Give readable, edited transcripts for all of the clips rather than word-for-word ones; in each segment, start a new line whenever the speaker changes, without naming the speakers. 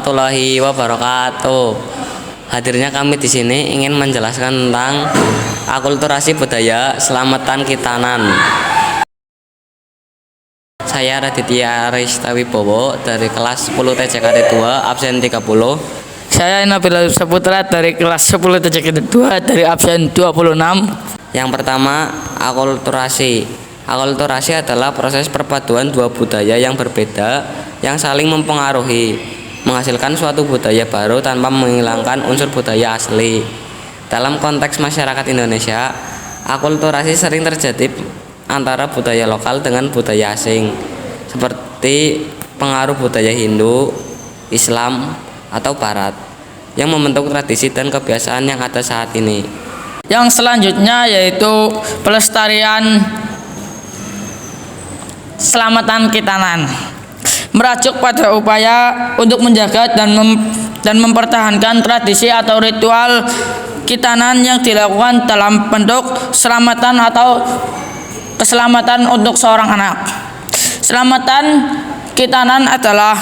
warahmatullahi wabarakatuh. Hadirnya kami di sini ingin menjelaskan tentang akulturasi budaya Selamatan Kitanan. Saya Raditya Arista Wibowo dari kelas 10 TJKD 2 absen 30.
Saya Nabil Saputra dari kelas 10 TJKD 2 dari absen 26.
Yang pertama, akulturasi. Akulturasi adalah proses perpaduan dua budaya yang berbeda yang saling mempengaruhi, menghasilkan suatu budaya baru tanpa menghilangkan unsur budaya asli. Dalam konteks masyarakat Indonesia, akulturasi sering terjadi antara budaya lokal dengan budaya asing, seperti pengaruh budaya Hindu, Islam, atau Barat, yang membentuk tradisi dan kebiasaan yang ada saat ini.
Yang selanjutnya yaitu pelestarian Selamatan Kitanan, merajuk pada upaya untuk menjaga dan mempertahankan tradisi atau ritual Kitanan yang dilakukan dalam bentuk selamatan atau keselamatan untuk seorang anak. Selamatan Kitanan adalah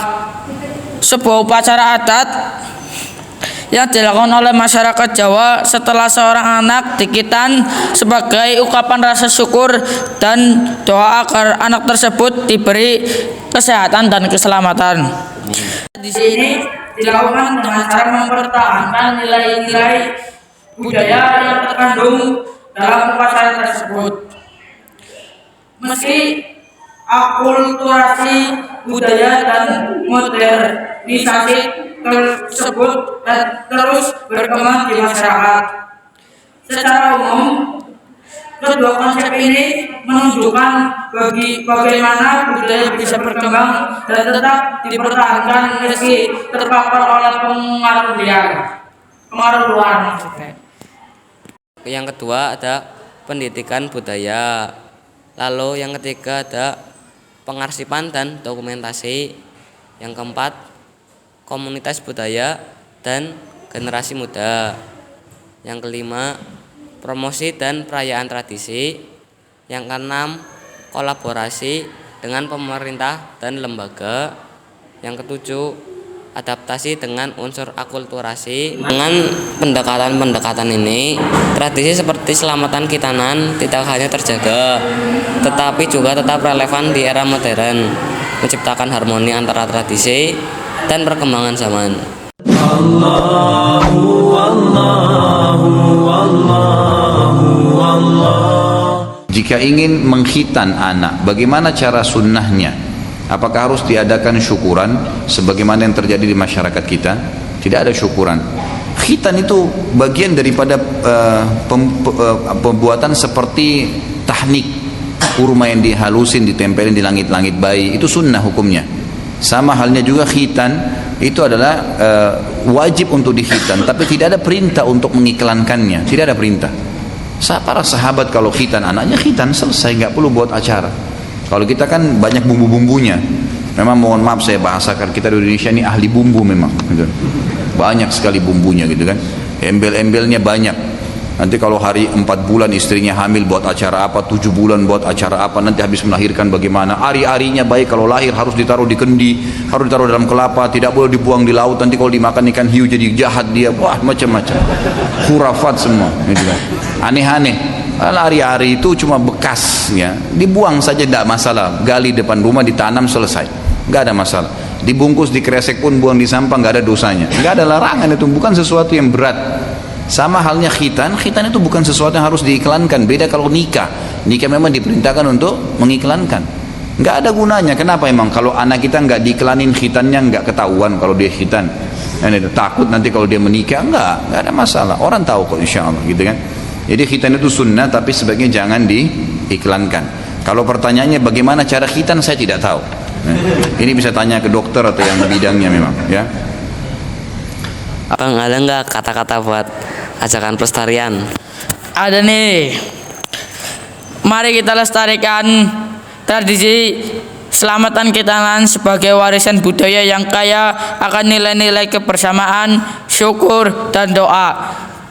sebuah upacara adat yang dilakukan oleh masyarakat Jawa setelah seorang anak dikitan sebagai ungkapan rasa syukur dan doa agar anak tersebut diberi kesehatan dan keselamatan. Di sini dilakukan dengan cara mempertahankan nilai-nilai budaya yang terkandung dalam upacara tersebut. Meski akulturasi budaya dan modernisasi tersebut terus berkembang di masyarakat. Secara umum, kedua konsep ini menunjukkan bagaimana budaya bisa berkembang dan tetap dipertahankan meski terpapar oleh pengaruh luar.
Yang kedua ada pendidikan budaya. Lalu yang ketiga ada pengarsipan dan dokumentasi. Yang keempat, komunitas budaya dan generasi muda. Yang kelima, promosi dan perayaan tradisi. Yang keenam, kolaborasi dengan pemerintah dan lembaga. Yang ketujuh, adaptasi dengan unsur akulturasi. Dengan pendekatan-pendekatan ini, tradisi seperti Selamatan Kitanan tidak hanya terjaga, tetapi juga tetap relevan di era modern, menciptakan harmoni antara tradisi dan perkembangan zaman.
Jika ingin mengkhitan anak, bagaimana cara sunnahnya? Apakah harus diadakan syukuran sebagaimana yang terjadi di masyarakat kita? Tidak ada syukuran. Khitan itu bagian daripada pembuatan seperti tahnik, kurma yang dihalusin, ditempelin di langit-langit bayi. Itu sunnah hukumnya. Sama halnya juga khitan itu adalah wajib untuk dikhitan, tapi tidak ada perintah untuk mengiklankannya, tidak ada perintah. Para sahabat kalau khitan anaknya khitan selesai, nggak perlu buat acara. Kalau kita kan banyak bumbu-bumbunya. Memang mohon maaf saya bahasakan, kita di Indonesia ini ahli bumbu memang, gitu. Banyak sekali bumbunya gitu kan. Embel-embelnya banyak. Nanti kalau hari 4 bulan istrinya hamil buat acara apa, 7 bulan buat acara apa, nanti habis melahirkan bagaimana, ari-arinya baik, kalau lahir harus ditaruh di kendi, harus ditaruh dalam kelapa, tidak boleh dibuang di laut, nanti kalau dimakan ikan hiu jadi jahat dia, wah macam-macam, khurafat semua gitu kan. Aneh-aneh. Ari-ari itu cuma bekas ya, dibuang saja tidak masalah, gali depan rumah ditanam selesai, nggak ada masalah. Dibungkus di kresek pun buang di sampah nggak ada dosanya, nggak ada larangan, itu bukan sesuatu yang berat. Sama halnya khitan itu bukan sesuatu yang harus diiklankan. Beda kalau nikah memang diperintahkan untuk mengiklankan, nggak ada gunanya. Kenapa emang kalau anak kita nggak diiklanin khitannya, nggak ketahuan kalau dia khitan, takut nanti kalau dia menikah, nggak ada masalah, orang tahu kok insya Allah gitu kan. Jadi khitan itu sunnah, tapi sebaiknya jangan diiklankan. Kalau pertanyaannya bagaimana cara khitan, saya tidak tahu. Ini bisa tanya ke dokter atau yang bidangnya memang ya.
Bang, ada nggak kata-kata buat ajakan pelestarian?
Ada nih. Mari kita lestarikan tradisi Selamatan Kitanan sebagai warisan budaya yang kaya akan nilai-nilai kebersamaan, syukur, dan doa.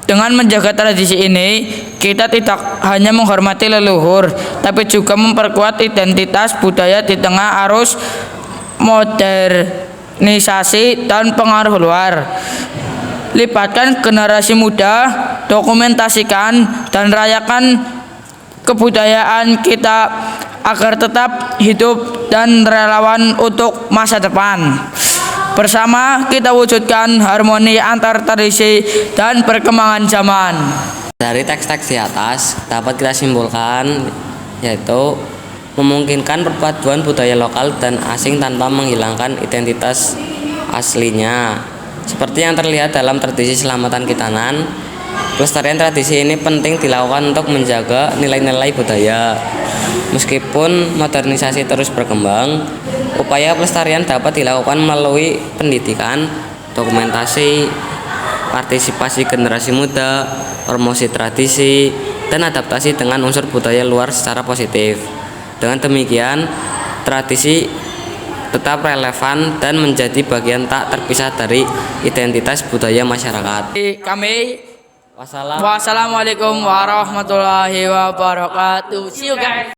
Dengan menjaga tradisi ini, kita tidak hanya menghormati leluhur, tapi juga memperkuat identitas budaya di tengah arus modernisasi dan pengaruh luar. Libatkan generasi muda, dokumentasikan dan rayakan kebudayaan kita agar tetap hidup dan relawan untuk masa depan. Bersama kita wujudkan harmoni antar tradisi dan perkembangan zaman.
Dari teks-teks di atas dapat kita simpulkan yaitu memungkinkan perpaduan budaya lokal dan asing tanpa menghilangkan identitas aslinya. Seperti yang terlihat dalam tradisi selamatan Kitanan, pelestarian tradisi ini penting dilakukan untuk menjaga nilai-nilai budaya. Meskipun modernisasi terus berkembang, upaya pelestarian dapat dilakukan melalui pendidikan, dokumentasi, partisipasi generasi muda, promosi tradisi, dan adaptasi dengan unsur budaya luar secara positif. Dengan demikian, tradisi tetap relevan dan menjadi bagian tak terpisah dari identitas budaya masyarakat.
Kami
Wassalamualaikum
wassalamualaikum warahmatullahi wabarakatuh. See you guys.